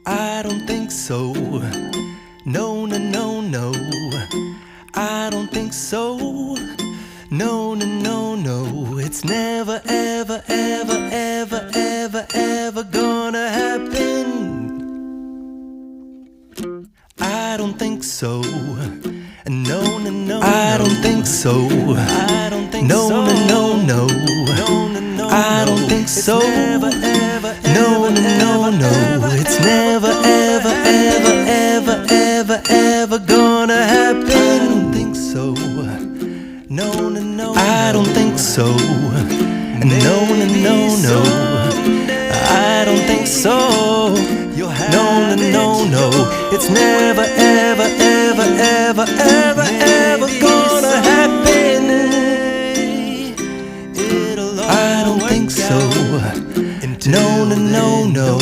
I don't think so. No, no, no, no. I don't think so. No, no, no, no. It's never, ever, ever, ever, ever, ever gonna happen. I don't think so. No, no, no. I don't think so. I don't think so. No, no, no, no. I don't think so. No, no, no, no. It's never, ever, ever, ever, ever, ever gonna happen. I don't think so. No, no, no. I don't think so. No, no, no, no. I don't think so. No, no, no, no. It's never, ever, ever, ever, ever, ever gonna happen. I don't think so. No, no, no, no.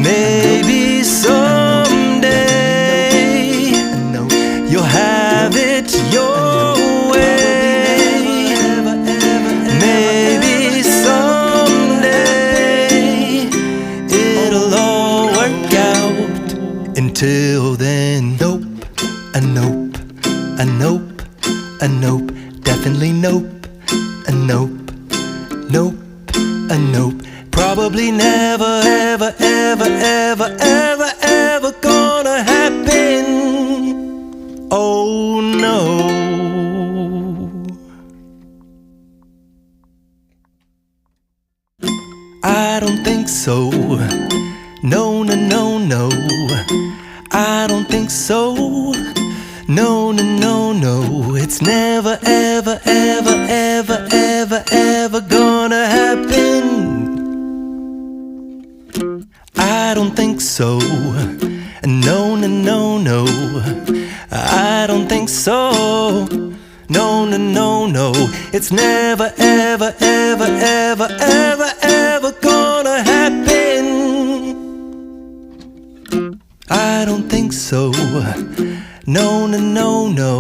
Maybe someday you'll have it your way. Maybe someday it'll all work out. Until then, nope, a nope, a nope, a nope, definitely nope, a nope, nope, a nope. Probably never, ever, ever, ever, ever, ever gonna happen. Oh no. I don't think so. No, no, no, no. I don't think so. No, no, no, no. It's never, ever, ever, ever, ever, ever gonna happen. I don't think so. No, no, no, no. I don't think so. No, no, no, no. It's never, ever, ever, ever, ever, ever gonna happen. I don't think so. No, no, no, no.